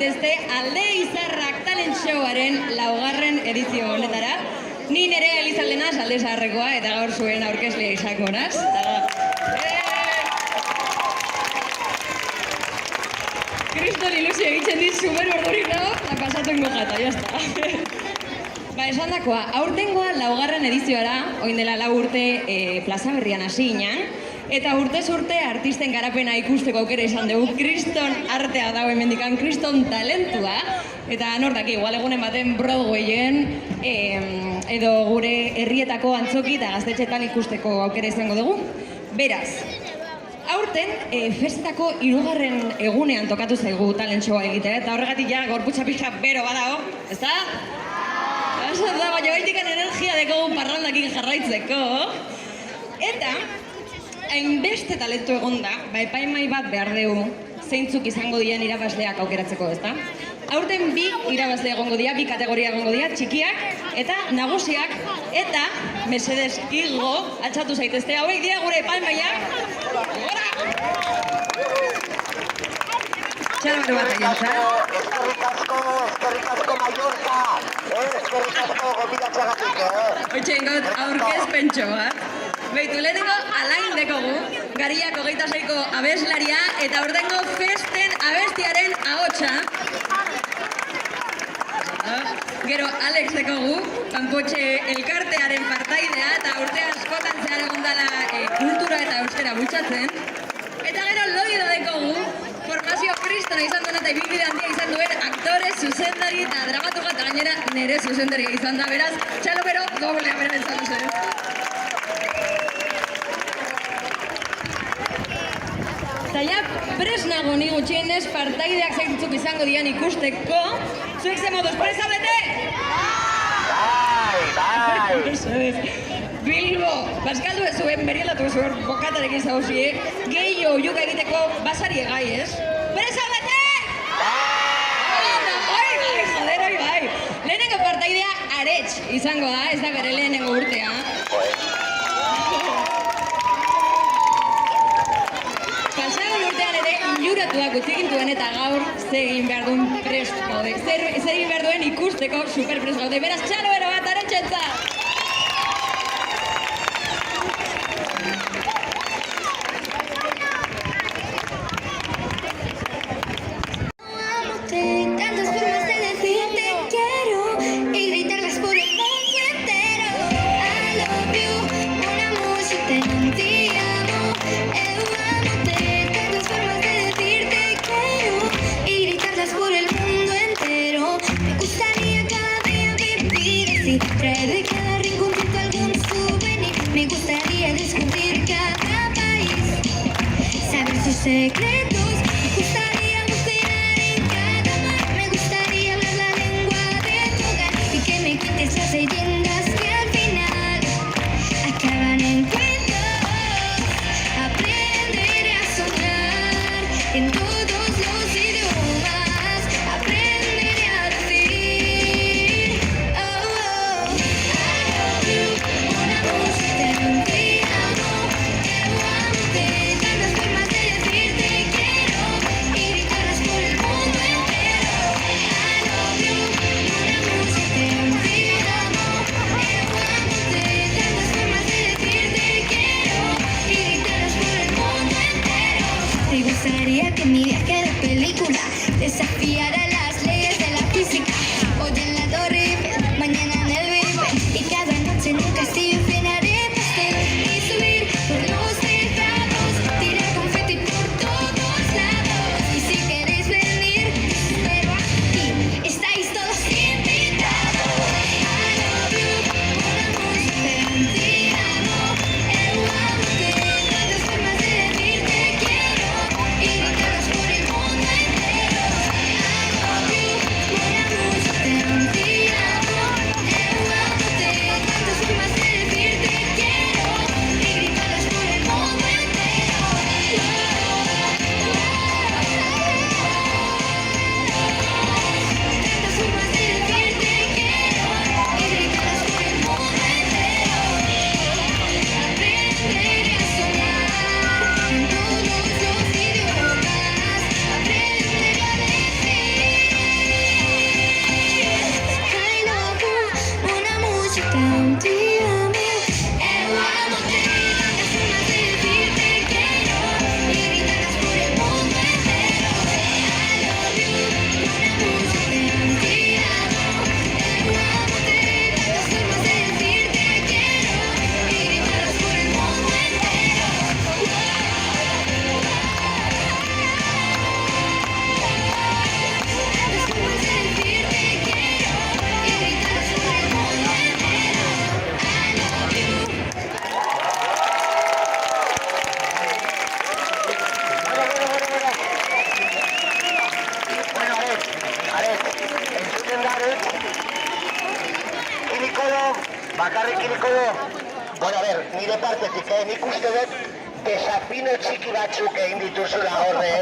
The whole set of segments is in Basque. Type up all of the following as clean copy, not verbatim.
zaitezte Alde Izarrak Talent Showaren 4. edizio honetara. Ni nere Elizaldenaz, Alde Zaharrekoa, eta gaur zuen aurkezlea izango naz. Kriston ilusio egiten dit, super ordurik dago, eta pasatuengo jata, jazta. Esan dakoa, aurtengoa 4. edizioara, oin dela 4 urte Plaza Berrian hasi ginen, eta urtez urte artisten garapena ikusteko aukera izan dugu, kriston artea dago hemendikan, kriston talentua, eta nortak, igual egunen baten Broadwayen, edo gure herrietako antzoki eta gaztetxetan ikusteko aukera izango dugu. Beraz, aurten, festetako 3. egunean tokatu zaigu talent showa egitea, eta horregatik ja gorputza pixka bero badago, ezta? Esan da, baina baitikan energia dekogu parrandakin jarraitzeko. Eta, hainbeste talentu egonda, epaimai bat behar dugu, zeintzuk izango diren irabazleak aukeratzeko, ezta? Aurten 2 irabazle egongo dira, 2 kategoria egongo dira, txikiak eta nagusiak, eta, mesedez, igo, altxatu zaitezte, hauek dira gure epaimaiak. Gora! Txalabaro bat egin, Eskerrik asko Mallorca, eskerrik asko gobidatxagatik, Oitxen gaut aurkezpentxo bat. Beitu, lehenengo Alain dekogu, Gariak 26ko abeslaria, eta urtengo festen abestiaren ahotsa. Gero Alex dekogu, Kanpotxe elkartearen partaidea, eta urte askotan zehar egondala kultura eta euskera bultzatzen. Eta gero Loido dekogu, formazio kristona izan duen eta ibibide handia izan duen aktore, zuzendari eta dramatuga, eta gainera nire zuzendari izan da, beraz, txalo bero, doblea bera entzatu zen. Eta ja, pres nago ni gutxienez partaideak zeintzuk izango dian ikusteko. Zuek ze moduz, presa bete? Bai! Bilbo, bazkaldu ez zuen, berielatu zuen bokatarekin zauzi, gehiago juka egiteko basari egai, ez? Presa bete! Oi bai, joder, oi bai. Lehenengo partaidea Arets izango da, ez da bere lehenengo urtea. Pasagun urtean ere injuratuak utzikintuen eta gaur zer egin behar duen prest gaude. Zer egin behar duen ikusteko superprest gaude. Beraz, txalo bero bat, Aretsentzat! Traer de cada rinconcito algún souvenir. Me gustaría descubrir cada país, saber sus secretos. Me gustaría bucear en cada mar. Me gustaría hablar la lengua de tu hogar y que me cuentes las leyendas que al final acaban en cuentos. Aprenderé a soñar en todos los idiomas. Aprenderé a decir una música, te amo, tantas formas de decirte que partetik, nik uste dut desafino txiki batzuk egin dituzula horre,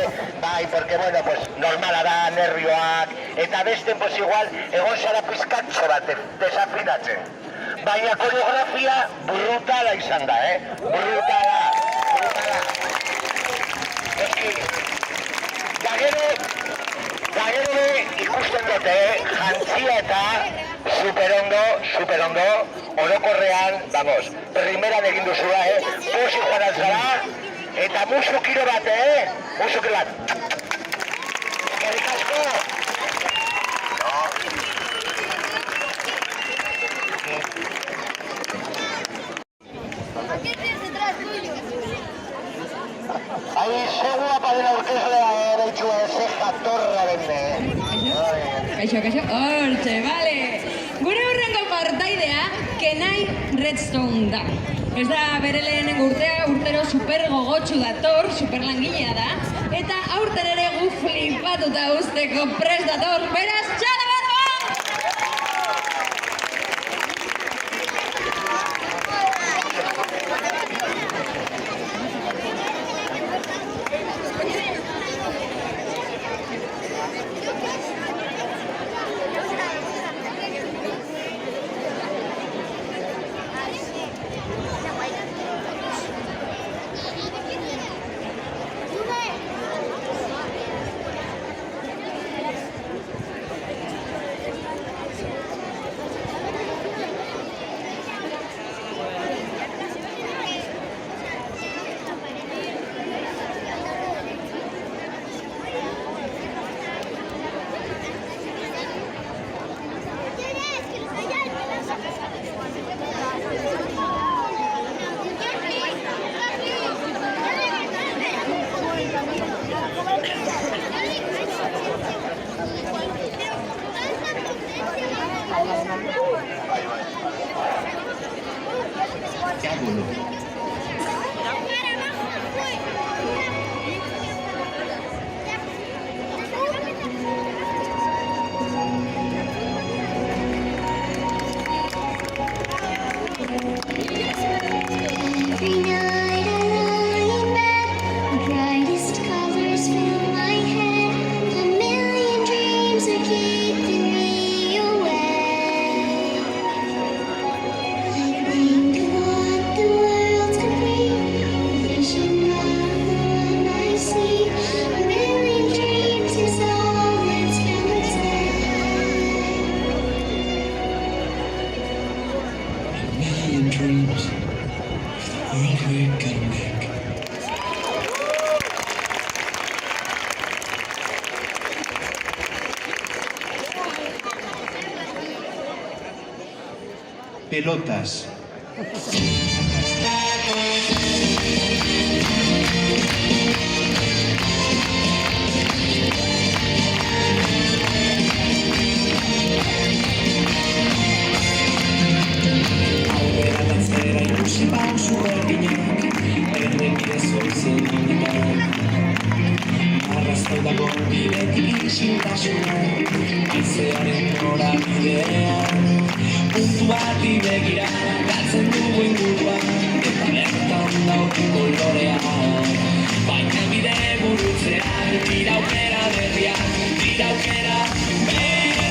bai, porque, bueno, pues, normala da, nervioak, eta besten, pues, igual, egon zara pizkatxo bat desafinatzen. Baina koreografia brutala izan da, brutala. Eski, da gero ikusten dute, jantzia eta superondo, orokorrean, vamos, primeran egin duzula, posi joan altzara, eta musukiro bat, musukiro bat. Eskerrik asko! Ahí, segua paren aurkezlea ereitxua eze jatorra bende. Kaixo, hortxe, bale. Gure hurrengo partaidea, Kenai Redstone da. Ez da bere lehenengo urtero super gogotsu dator, super langilea da. Eta aurten ere gu flipatuta usteko prest dator, beraz, txala bat! Pelotas. Aurrera lantzera ikusi pausu berdinak, errepidez horizen honetan. Arraztau dago bidetik isiltasuna, aizearen norabidean. Puntu bati begira, galtzen dugu inguruan, eta bertan dauki kolorea. Baina bide burutzean, dira aukera berriak, aukera berriak.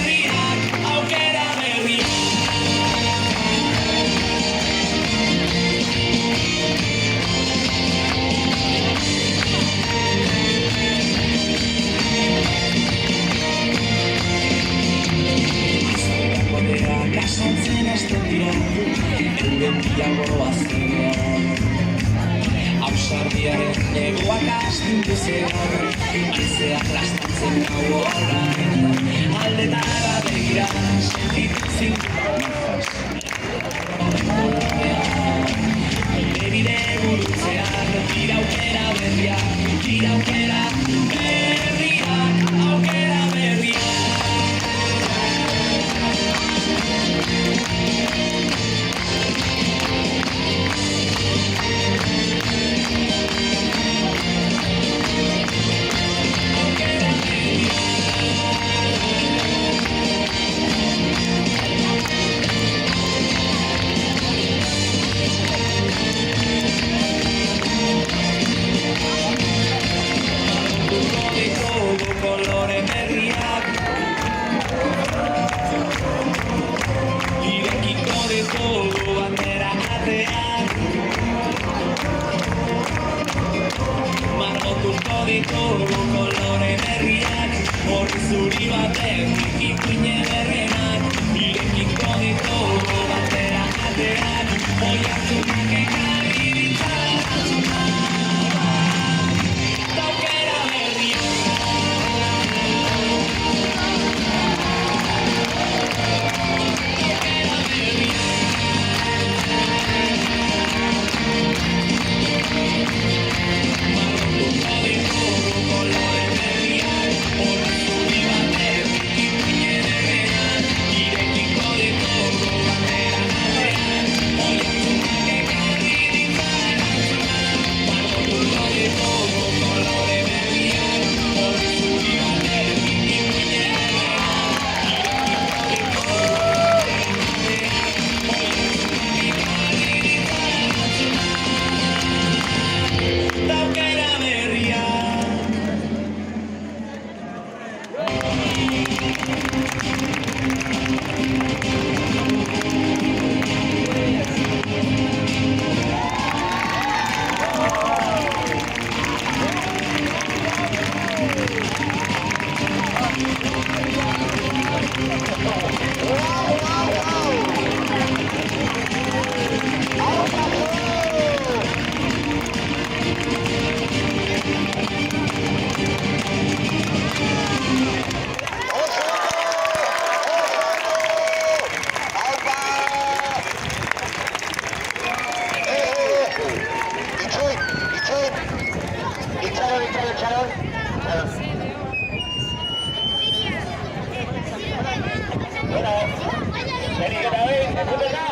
Kasantzen hasten dira, euren bilagoa zenean. Ausardiaren negoak astindu zean, aizeak lastatzen gau horrein. Aldetara begira, sentitu zintzak. Bide burutzean, dira aukera berriak, aukera berriak. Sharon? Bueno, zenik eta behin, entzuten da?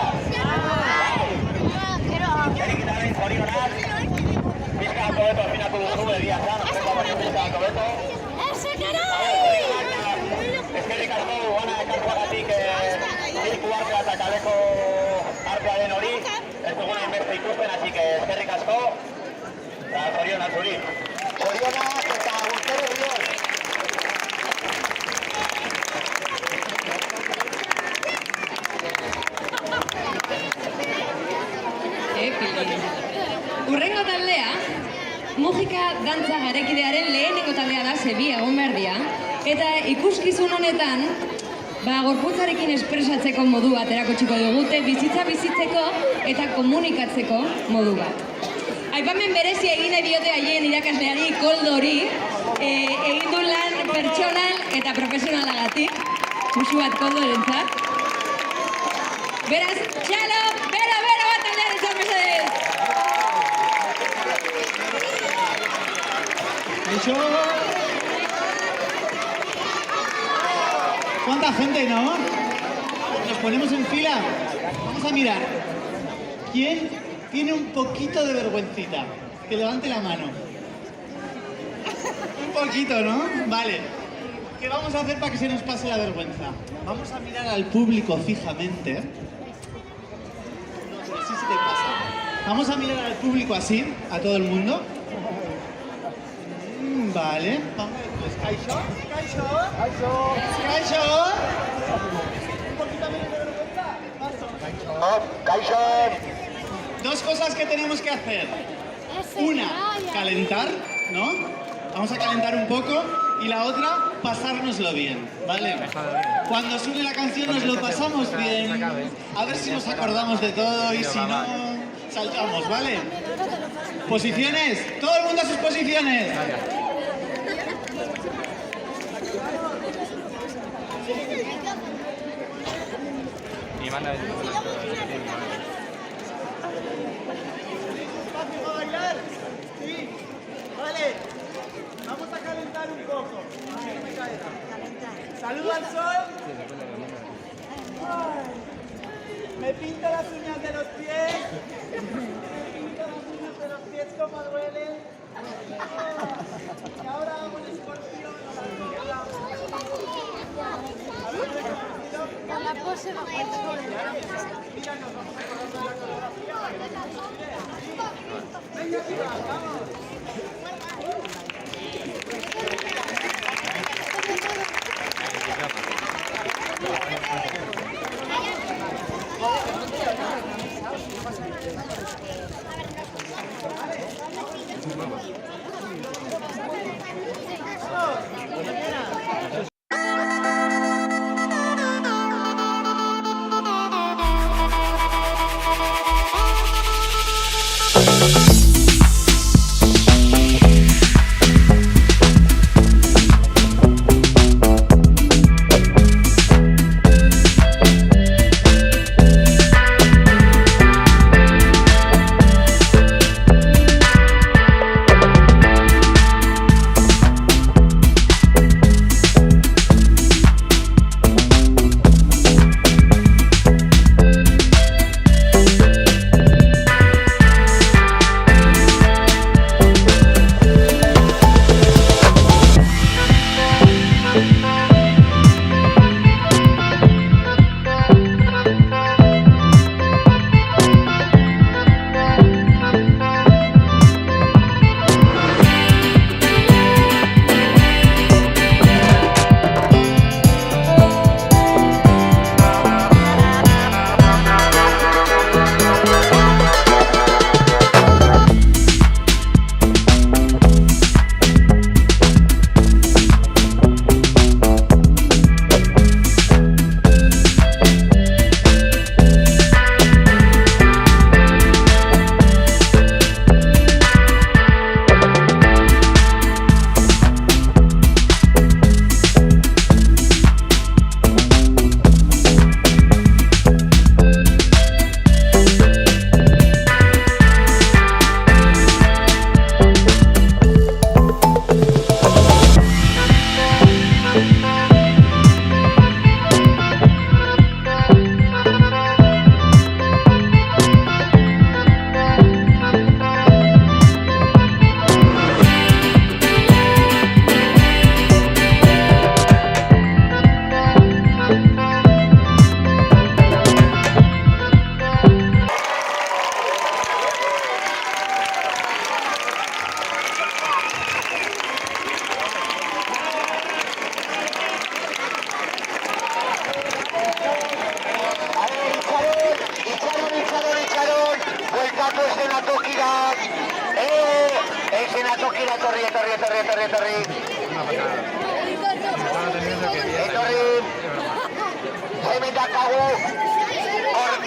Zenik eta behin, zorionak. Pizkako beto afinatu duzu, egia zan, pizkako beto. Eskerrik asko guana ekartuagatik zirku artea eta kaleko artearen hori. Ez duguna inbeste ikusten, así que eskerrik asko. Eta zorionak zuri. Zorionak eta urtero bion. Urrengo taldea, musika dantza garekidearen lehenengo taldea da, zebi egon behar dira. Eta ikuskizun honetan, gorputzarekin espresatzeko modu bat erakutsiko digute, bizitza bizitzeko eta komunikatzeko modu bat. Aipamen berezia egin nahi diote haien irakasleari Koldori, egin du lan pertsonal eta profesionalagatik, musu bat Koldorentzat. Beraz, txalo, bero bat taldearen zan mesedez! Eso. ¿Cuánta gente, no? Nos ponemos en fila. Vamos a mirar. ¿Quién tiene un poquito de vergüencita? Que levante la mano. Un poquito, ¿no? Vale. ¿Qué vamos a hacer para que se nos pase la vergüenza? Vamos a mirar al público fijamente. No sé si se te pasa. Vamos a mirar al público así, a todo el mundo. Vale. Vamos, pues, Kaixo. Un poquito menos de vergüenza. Kaixo! Dos cosas que tenemos que hacer. Una, calentar, ¿no? Vamos a calentar un poco. Y la otra, pasárnoslo bien, ¿vale? Cuando suene la canción nos lo pasamos bien. A ver si nos acordamos de todo y si no, saltamos, ¿vale? Posiciones. Todo el mundo a sus posiciones. ¿Espacio para bailar? Sí. Vale. Vamos a calentar un poco. Saludo al sol. Ay. Me pinto las uñas de los pies. Como duelen. Y ahora hago el escorpión a la izquierda. Con la pose va a Mira, nos vamos acordando de la coreografía. Venga, arriba, vamos. tokira, etorri. Etorri. Hemen dakagu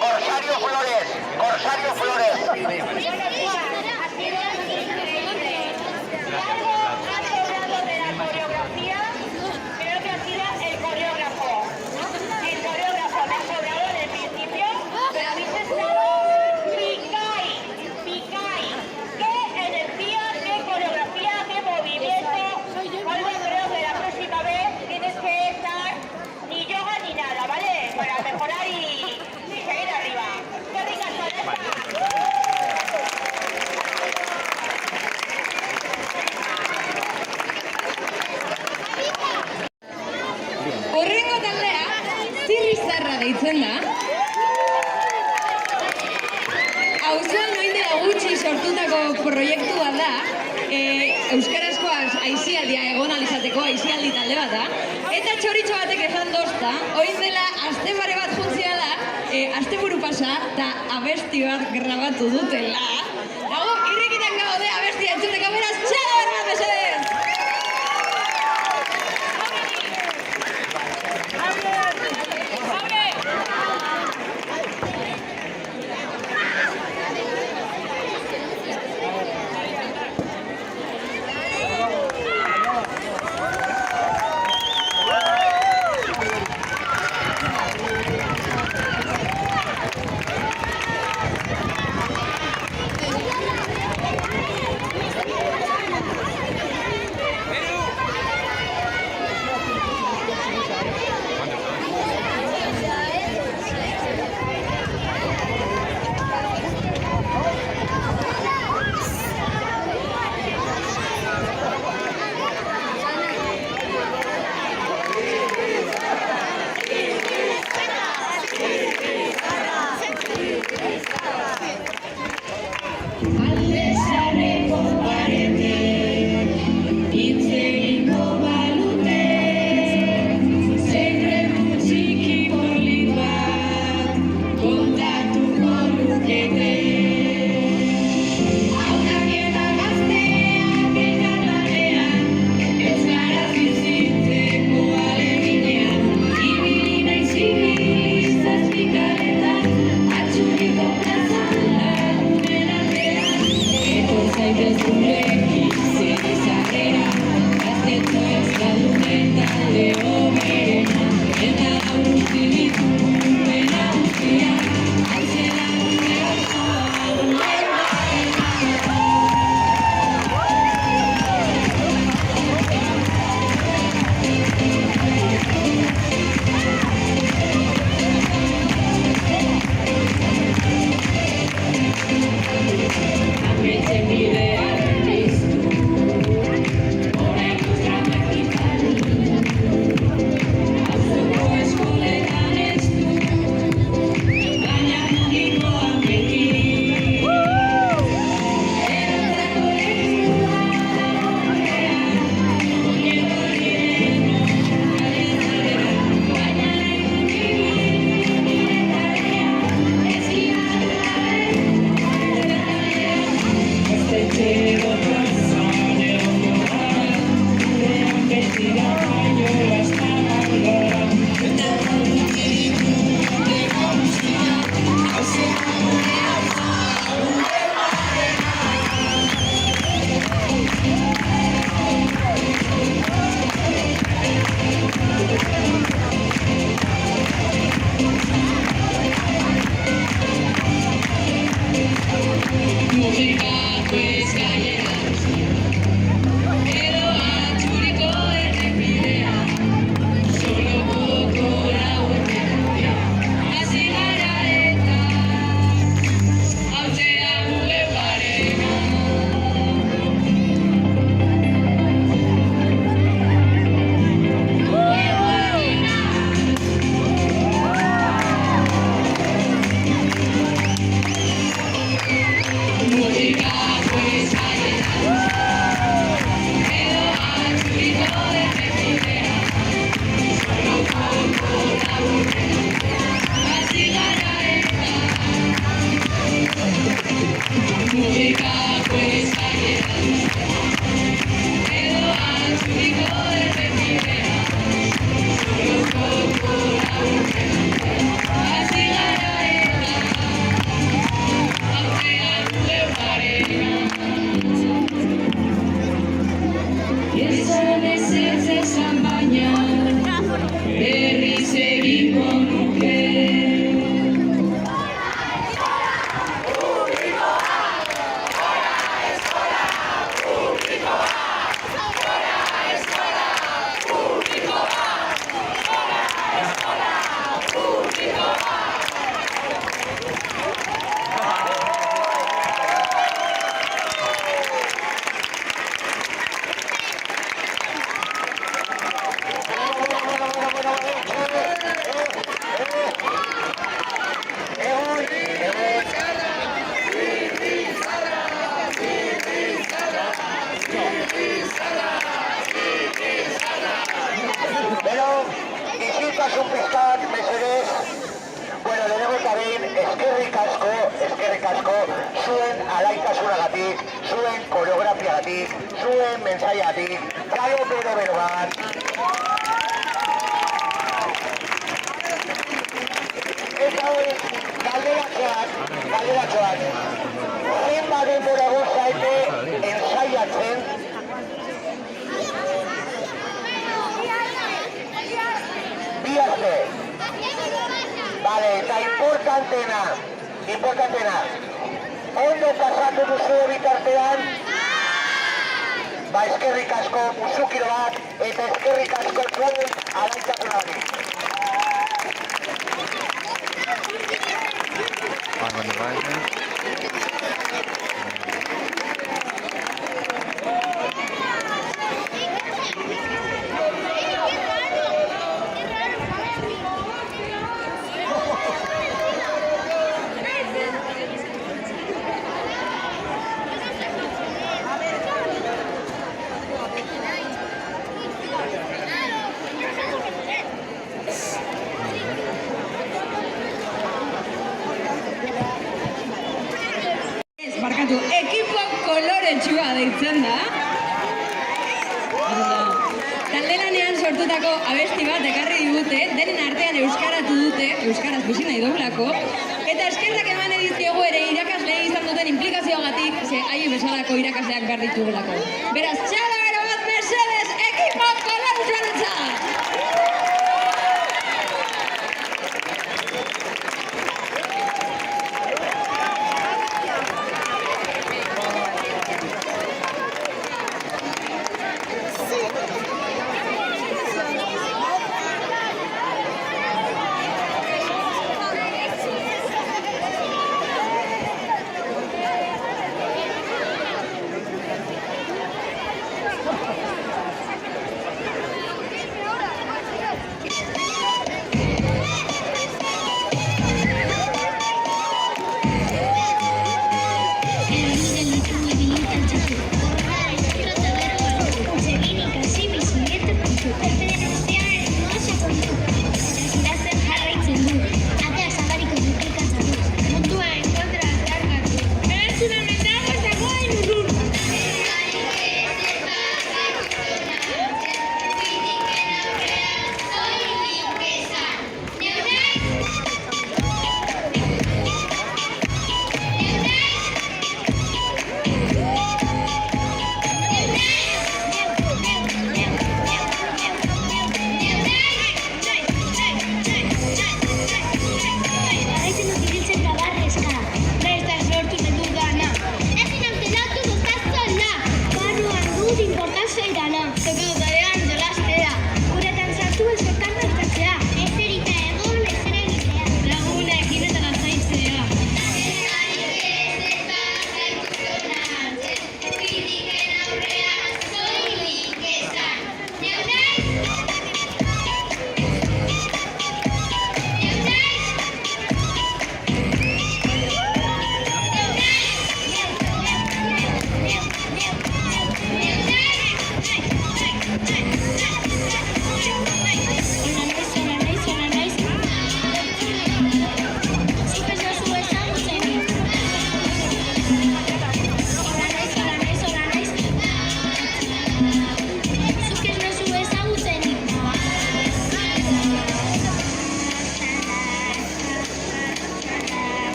Corsario Flores. Horrengo taldea, zirrizarra deitzen da. Auzoan orain dela gutxi sortutako proiektua da. Euskarazko aisialdia egon alizateko aisialdi talde bat da. Eta txoritxo batek esan dozta, orain dela aste pare bat juntziala, asteburu pasa eta abesti bat grabatu dutela. Dago, irrikitan gaude abestia entzuteko, beraz, txalo bat mesedez! Este eskerrik asko zuen alaitasunagatik, zuen koreografiagatik, zuen mensaiagatik, gero bero bat. Eta hori, galderatxoak. Zenbat denbora gozaete ensaiatzen. Bi aste. Vale, eta importantena. Ondo pasatu duzu bitartean? Ba, eskerrik asko musukiro bat, eta eskerrik asko zuen alaitasuna Barkatu, ekipo koloretsua deitzen da. Talde lanean sortutako abesti bat ekarri digute, denen artean euskaratu dute, euskaraz bizi nahi dugulako, eta eskerrak eman edizkiegu ere irakaslei izan duten implikazioagatik, ze haien bezalako irakasleak behar ditugulako. Beraz, txala bero bat mesedez, ekipo koloretsua deitzen!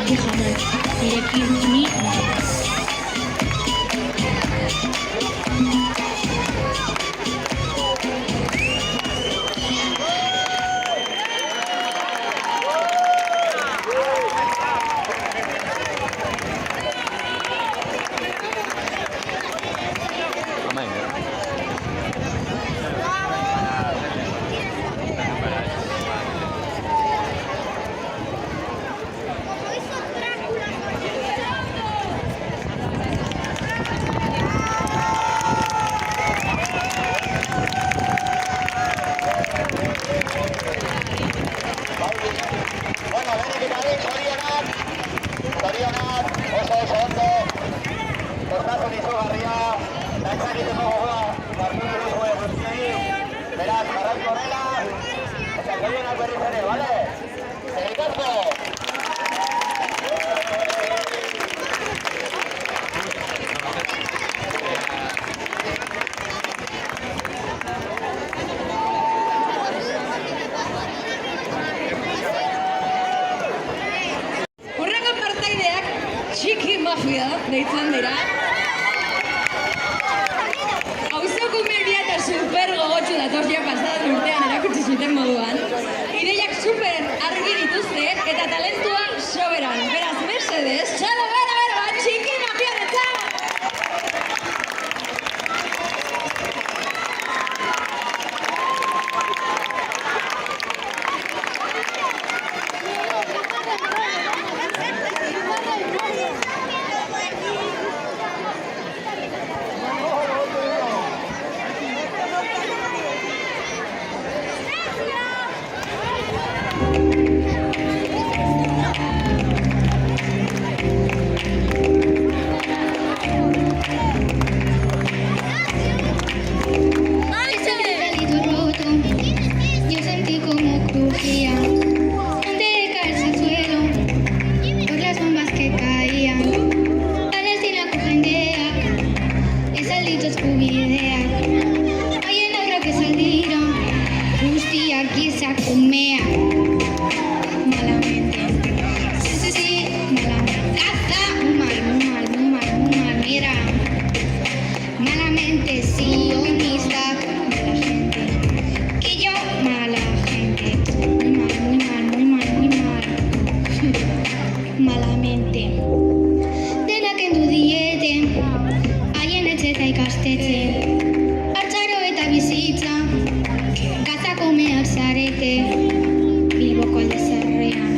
que jamás nirekin ni Bueno, benefitarek, zorionak, oso ondo, kostasun izugarria, dantza egiteko gogoa, martinu duzue guztiei, beraz, jarraitu horrela, eta zorionak berriz ere, bale? Eskerrik asko! Hurrengo partaideak txiki mafia deitzen dira. Auzoko media eta super gogotsu datorria pasadan urtean erakutsi zuten moduan. Ideiak super argi dituzte eta talentua soberan. Beraz, mesedez, txalo gara bat txiki mafia detzat! Ese galito roto, yo sentí como crujía antes de caerse al suelo por las bombas que caían. Palestina comprendía, el saldito escubidea. Hay en la que salieron, justi aquí se acumea. Malamente, sí, malamente. Muy mal, mira. Malamente sionista, mala gente. Que yo, mala gente. Muy mal. Malamente. Dena kendu diete, haien etxe eta ikastetxe. Hartzaro eta bizitza, gazako meak zarete. Bilboko alde zarrean,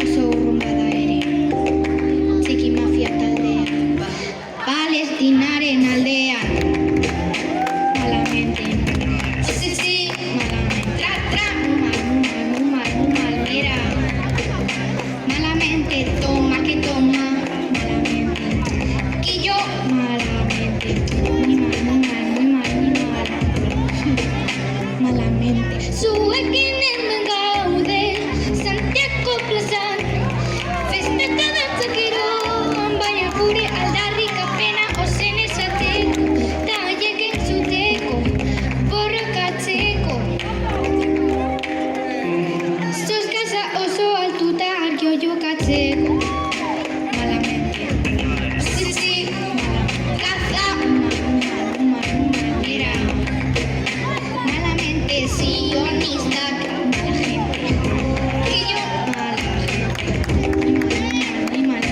oso urrun bada ere. Txiki mafia taldean, Palestinaren aldean. Malamente. Sí, malamente. Muy mal, mira. Malamente, toma que toma. Malamente. Que yo, malamente. Muy mal. Malamente. Zuekin hemen gaude, Santiago plazan. Festaka dantzakero, baina gure aldarrikapena ozen esateko, ta haiek entzuteko, borrokatzeko. Zozkaza oso altuta argio jokatzeko. Malamente. Sí, malamente. Gaza, mira. Malamente sionista, mala gente. Que yo, mala gente. Muy mal.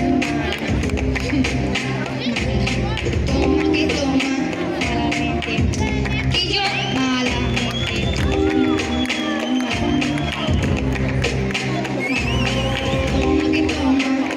Toma que toma, malamente. Que yo, malamente. Toma que toma.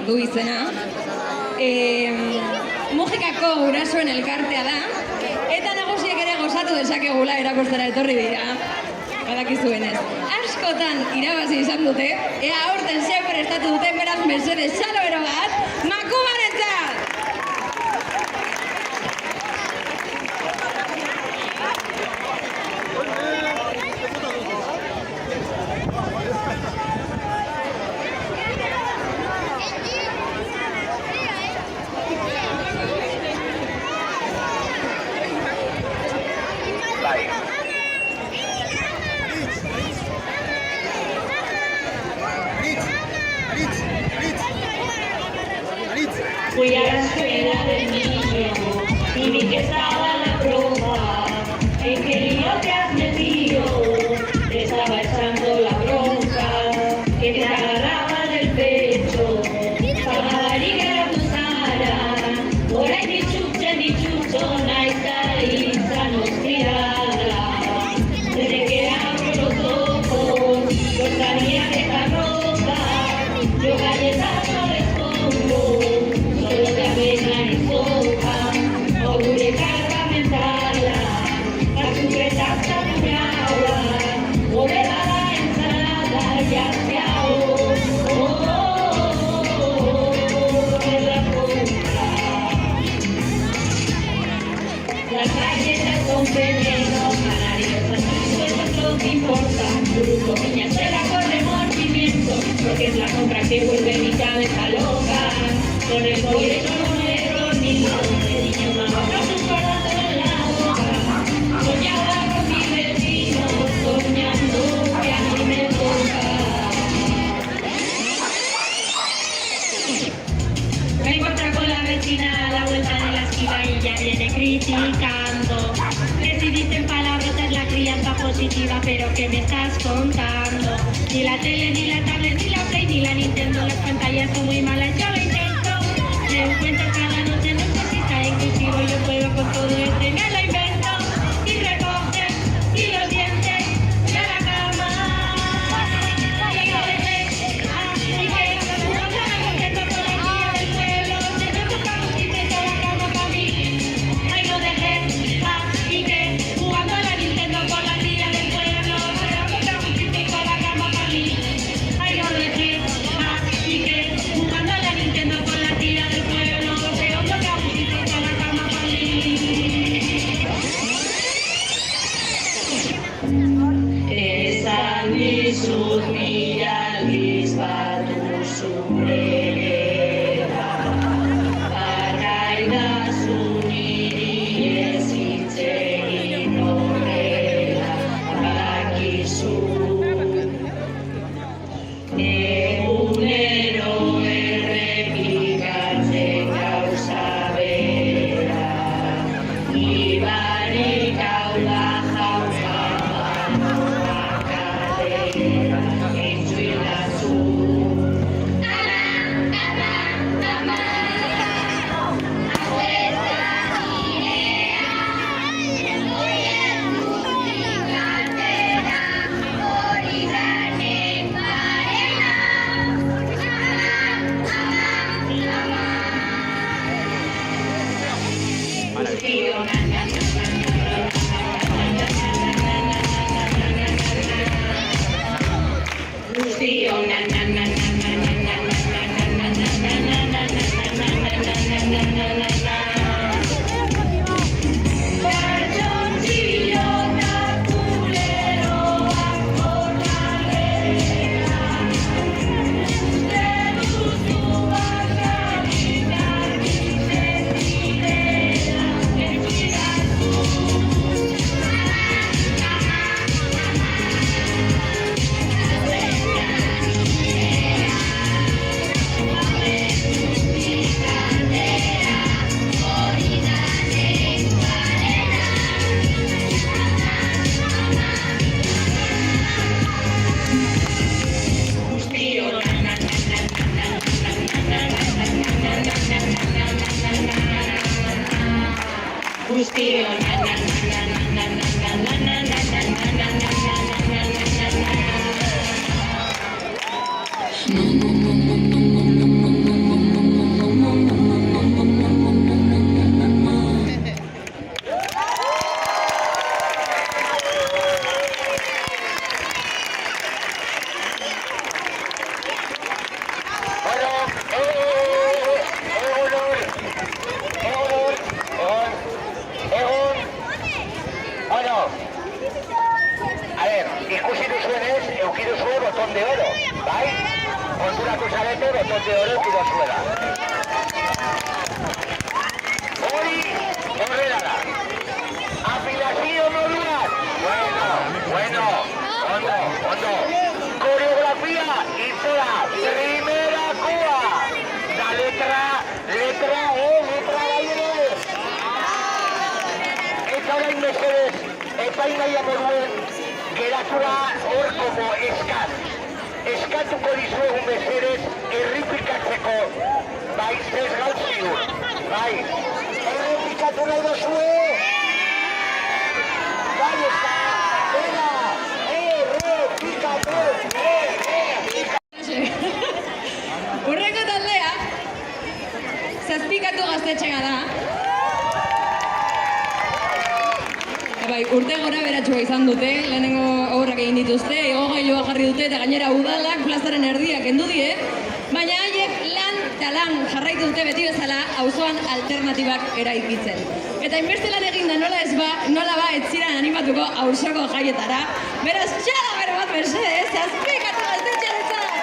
du izena. Mujikako gurasoen elkartea da, eta nagusiek ere gozatu dezakegula erakustera etorri dira. Badakizuenez. Askotan irabazi izan dute, ea aurten zeak prestatu duten, beraz mesedez xalobero bat, Makubarentzat! Bai. Fui a la escuela del niño y vi que estaba la profa. ¿En qué lío te has metido? Te estaba echando la bronca, que te agarraba del pecho. Para que la acusara, por ahí ni chucho, naita y sanustriada. Desde que abro los ojos, yo sabía que está rota, yo galletas no les pongo. Solo de avena y soja, o de carga mentala, la chupetas de agua, o de la ensalada y aseado, en la compra. Las galletas son veneno, maravillosas, eso es lo que importa. Bruto, piña, cera con remordimiento, porque es la compra que vuelve mi cabeza loca. Con el cobre no me dormido, de niño mamá con un corazón en la boca. Soñaba con mi vecino, soñando que a mí me toca. Me encontré con la vecina a la vuelta de la esquina y ya viene criticando. Que si dicen palabrotas la crianza positiva, pero ¿qué me estás contando? Ni la tele, ni la tablet, ni la Play, ni la Nintendo, las pantallas son muy malas, yo lo intento. Me encuentro cada noche, no sé si está inclusivo, yo puedo con todo esto y me lo invento. Y recoge, y los dientes, y a la cama. Y yo dejé, y que jugando a la contento con la tía del pueblo, se me buscamos y se toda la cama para mí. Ay, lo dejé, y que jugando a la Nintendo con la tía del pueblo, se me buscamos y se toda la cama para mí. Ay, lo dejé, y que jugando a la Nintendo con la tía del pueblo, se me buscamos y se toda la cama para mí. Esan dizut mila aldiz batu zure Bakaidazu niri ez hitz egin horrela badakizu. Egunero errepikatzen gauza bera, ibarik hau da jauza kalera, entzuidazu. No, no, no, no, no, no, no, no, no. nahi dozuela. Hori horrela da. Afilazio moduan. Bueno, ondo. Coreografia, itzola, primera kua. Da letra gaire. Eta orain mesedez, epainaia moduen, geratura hor como eskatuko dizuegu mesedez, errepikatzeko, bai, zez gautziur, bai, errepikatu nahi dozue, bai, eta, bera, errepikatu. Urreko taldea, zazpikatu gaztetxea da. Bai, urte gora beratxua izan dute, lehenengo obrak egin dituzte, igogailua jarri dute eta gainera udalak plazaren erdiak kendu die, baina haiek lan eta lan jarraitu dute beti bezala auzoan alternatibak eraikitzen. Eta inbeste lan eginda nola ba ez ziren animatuko auzoko jaietara, beraz txala bero bat mesedez, zazpikatu gaztetxearentzat!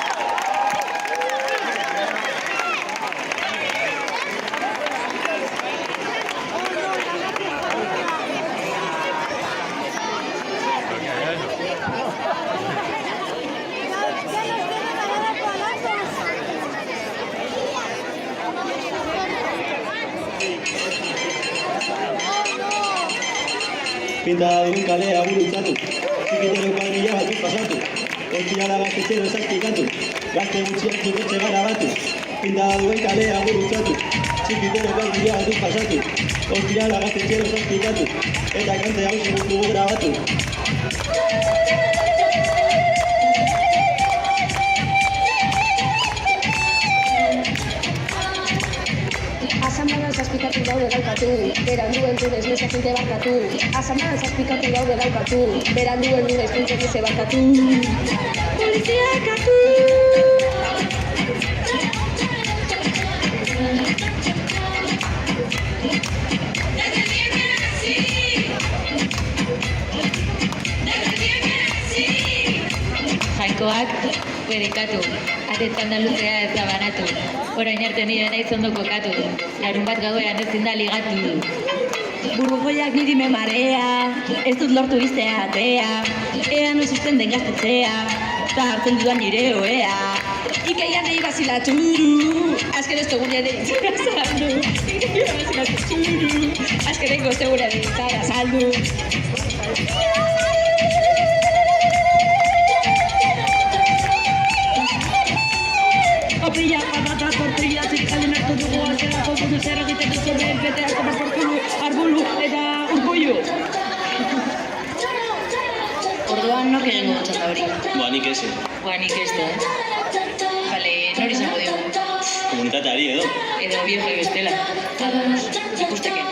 Pinta duen kalea gurutzatu, txikitero kuadrilla batu pasatu, ostirala gaztetxero zazpikatu, gazte gutxiak dukotxe gara batu. Pinta duen kalea gurutzatu, txikitero kuadrilla batu pasatu, ostirala gaztetxero zazpikatu, eta kante hau segundu grabatu. Asambadan zazpikatu daude daukatu, beranduen dunez nezazinte barkatu. Asambadan zazpikatu daude daukatu, beranduen dunez nezazinte barkatu. Poliziakatu! Jainkoak berikatu, atetan da luzea ez da banatu. Orain arte nire nahi zondo kokatu, larun bat gauean ezin da ligatu. Burbujoiak niri me marea, ez dut lortu iztea atea, ean osusten den gaztetzea, eta hartzen dudan nire oea. Ikeian nahi bazilaturu, azken ez dugu nire ditzara saldu. Ikeian bazilaturu, azken ez dugu nire ditzara saldu. Opilla, patata, tortilla, zikalen hartu dugu azera konfuzu zer egiten dut zuen betea koma porkulu, arbulu eta urkullu. Orduan nork egingo gotxata hori? Nik ez. Nik ez da. Bale, nori izango dugu? Komunitateari edo. Edo bioge bestela. Ikusteke.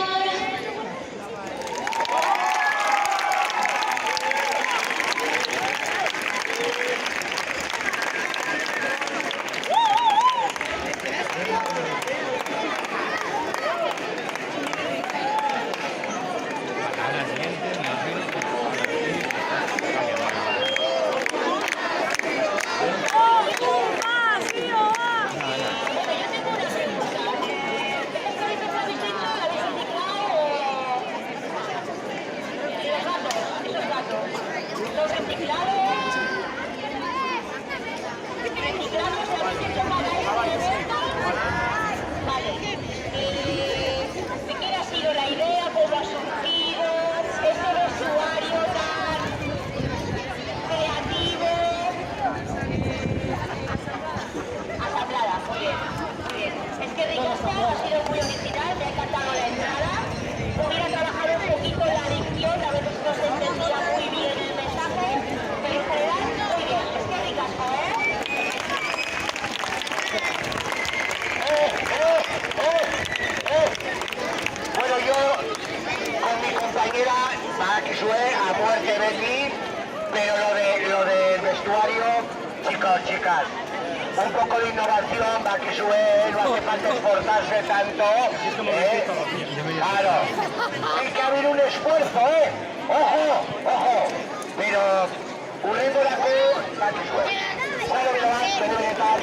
Pero lo del vestuario, chicos, chicas, un poco de innovación, Bakisue, no hace falta esforzarse tanto, Claro, hay que haber un esfuerzo, Ojo, pero hurrengo la Bakisue. Bueno, que no voy a estar,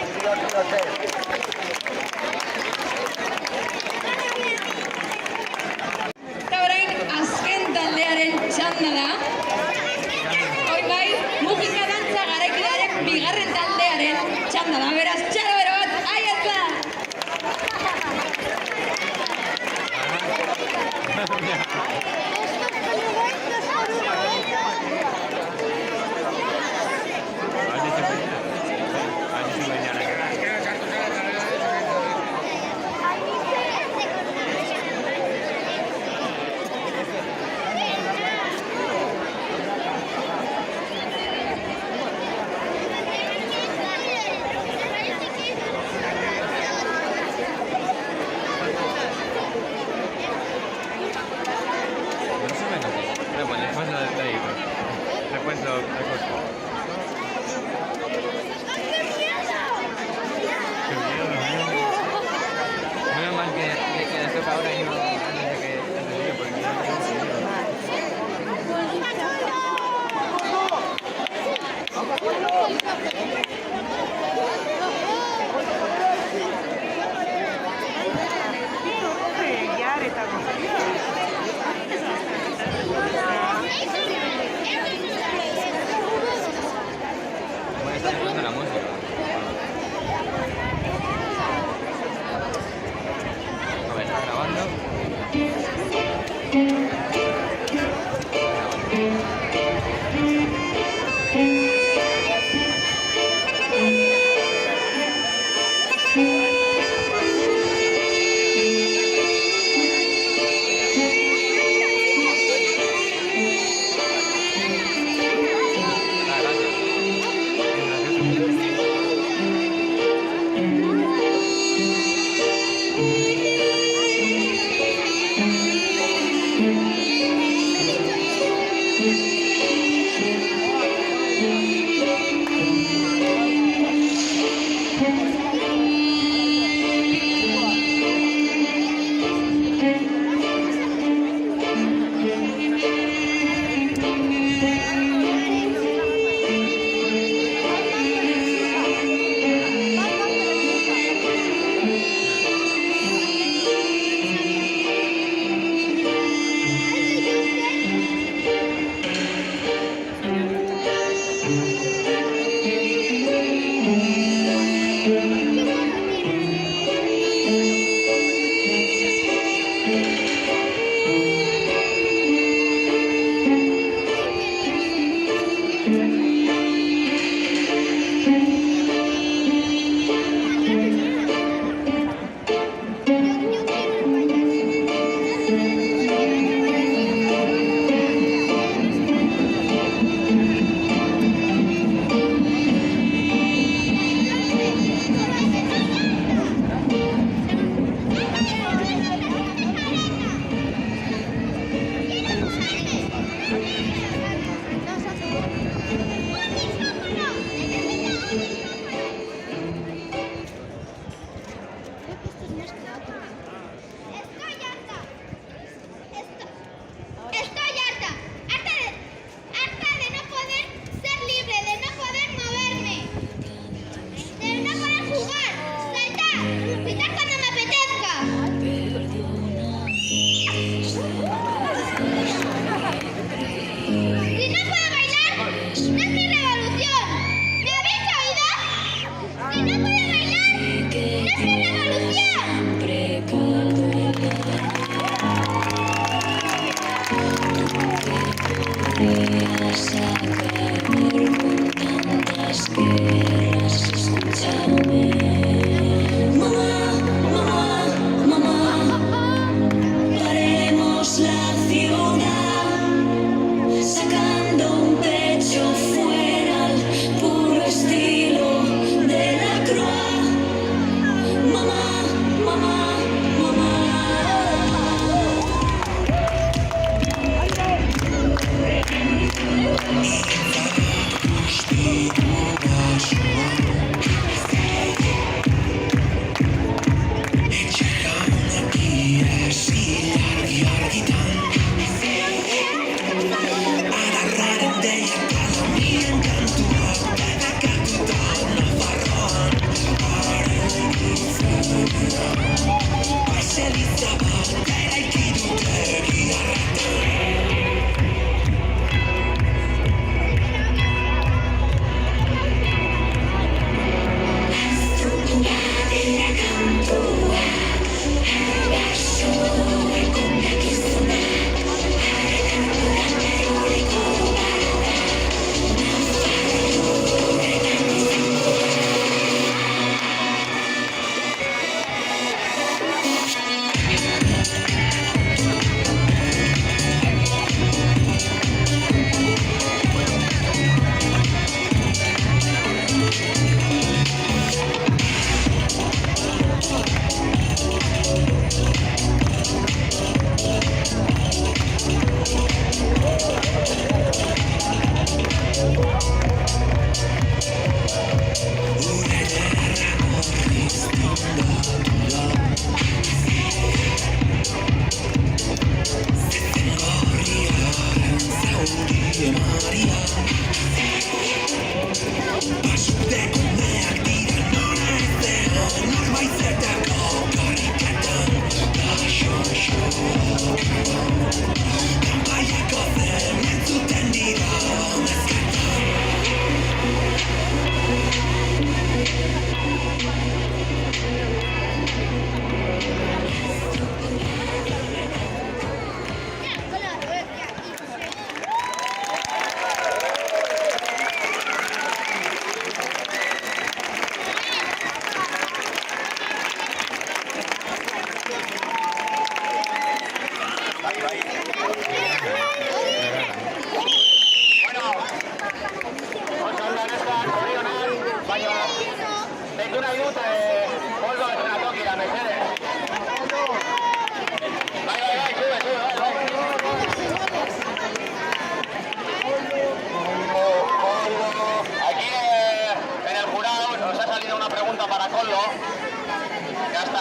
Estoy harta. Harta de no poder ser libre, de no poder moverme, de no poder jugar, saltar, pitar cuando me apetezca. Si no puedo bailar, no es mi revolución. ¿Me habéis oído? Si no puedo bailar, no es mi revolución. Paremos la ciudad, sacando un pecho fuera al puro estilo de la Croix. Mamá, mamá, mamá.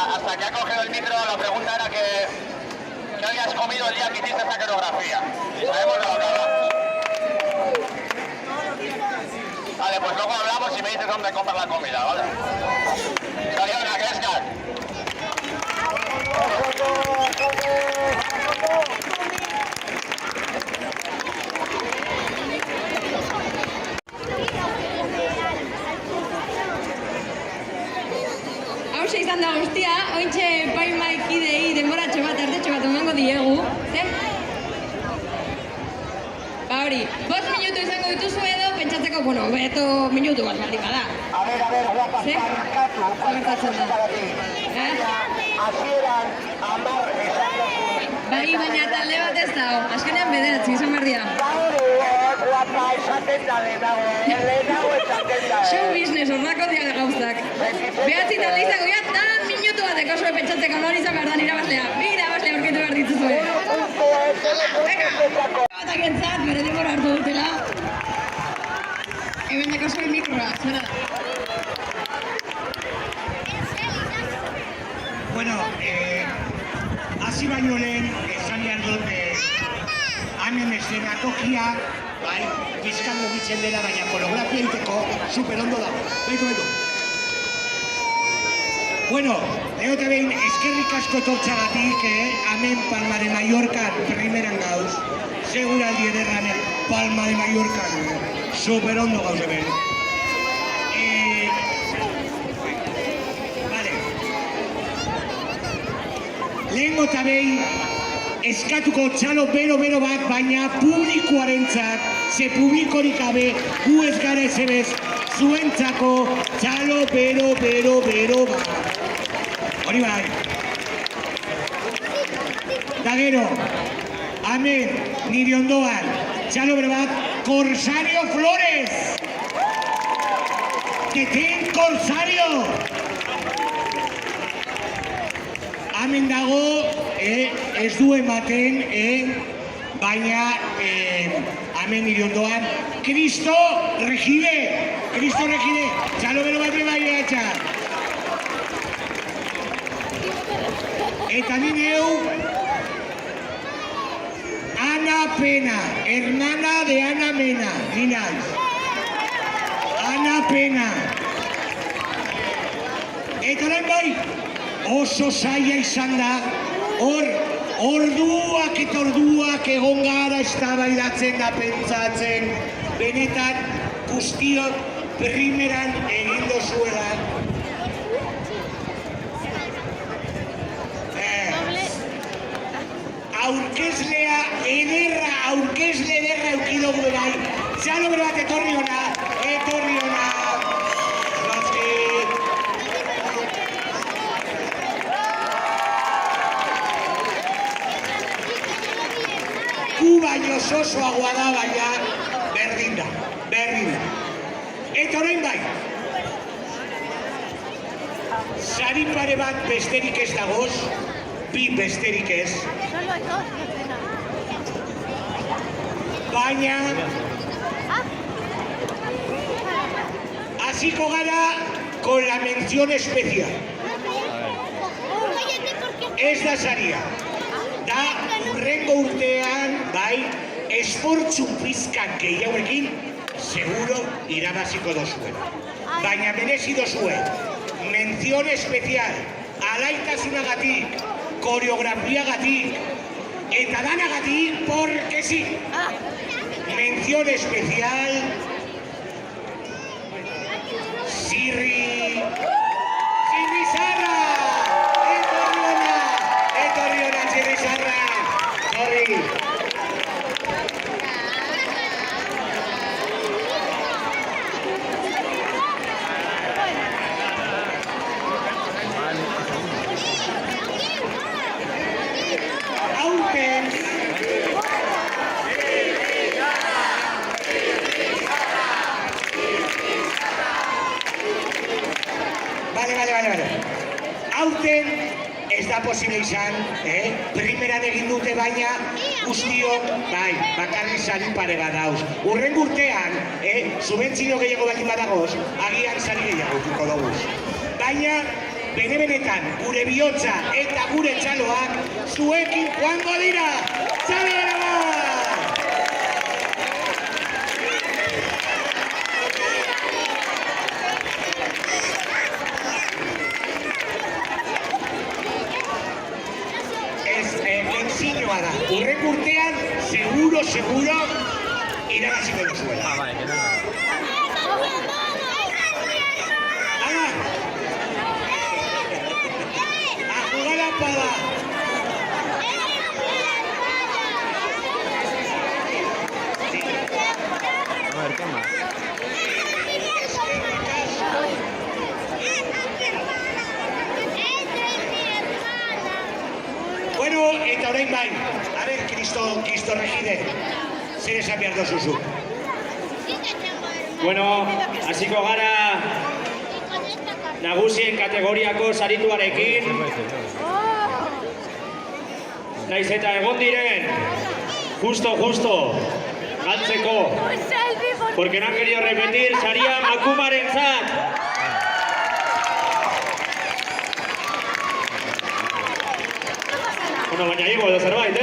Hasta que ha cogido el micro, la pregunta era que ¿qué habías comido el día que hiciste esta coreografía? Y sabemos de lo que hablamos. Vale, pues luego hablamos y me dices dónde compras la comida, ¿vale? Soriona, Crescat. Hauxe izan da guztia, ointxe epaimaikidei denboratxo bat, artetxo bat emango diegu. Ba hori, 5 minutu izango dituzu edo pentsatzeko, bueno, beto minutu bat baldin bada. A ver, guapa, parkatu, hasieran 10 esan duzu. Bai, baina talde bat ez dago, azkenean bederatzi izan behar dira. Guapa, esaten da lehenago esaten da. Show business, horrako dira gauzak. Behatzi talde izango dira, tan minutu bateko zuen pentsatzeko nori izan behar da irabazlea. Bi irabazlea aurkitu behar dituzue. Batak entzat, bere denbora hartu dutela. Eben deko zuen mikroa, zera da. Bueno, hasi baino lehen, esan behar dut, hemen eszenatokia, bai, bizkan mugitzen dela, baina koreografia egiteko super ondo dago. Baitu. Bueno, egote behin, eskerrik asko etortzagatik, hemen Palma de Mallorcan primeran gauz, seguraldi ederran Palma de Mallorcan, super ondo gauz hemen. Lehengo eta behin, eskatuko txalo bero-bero bat, baina publikoarentzat, ze publikorik gabe, gu ez gara ezebez, zuentzako txalo bero-bero bat. Hori bai. Da gero, hemen, nire ondoan, txalo bero bat, Corsario Flores! Deten Corsario! Hemen dago, ez du ematen, baina hemen nire ondoan, Cristo Regide, txalo bero bat bai behatxa. Eta nire Ana Pena, hermana de Ana Mena, ninaiz. Ana Pena. Eta orain bai, oso zaila izan da, orduak eta orduak egon gara eztabaidatzen da pentsatzen, benetan guztiok primeran egin dozuela. Aurkezlea ederra eukidogu berai, txalo bero bat etorri hona. Baino sosoagoa da, baina berdin da. Eta orain bai, sari pare bat besterik ez dagoz, bi besterik ez. Baina, hasiko gara con la mención especial. Ez da saria. Da, urrengo urtean, bai, esportzu pizkan gehiagoekin, seguro irabaziko dozuen. Baina merezi dozuen, mención especial, alaitasunagatik, koreografiagatik, eta danagatik, porque sí. Mención especial, Sirri Sarra! Etorriona, Sirri Sarra! Sorry. Vale. Aurten ez da posible izan, primeran egin dute baina guztiok, bai, bakarri sari pare bat dauz. Urrengo urtean, subentzio gehiago baldin badagoz, agian sari gehiago ukiko doguz. Baina, benetan, gure bihotza eta gure txaloak zuekin joango dira! Txalo gara bat! Urrengo urtean, seguro, irabaziko duzuela. Hala! A jugar la espada! A ver, ¿qué más? Bueno, eta orain bai. A ver, Cristo Regide, zer esan behar dozuzu. Bueno, hasiko gara nagusien kategoriako sarituarekin. Naiz eta egon diren, justo, galtzeko. Porque no han querido repetir, saria Makumarentzat. Bueno, baina igo edo zerbait,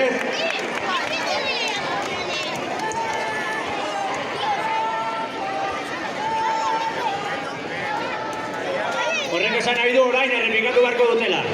Horrek esan nahi du orain errepikatu beharko dutela.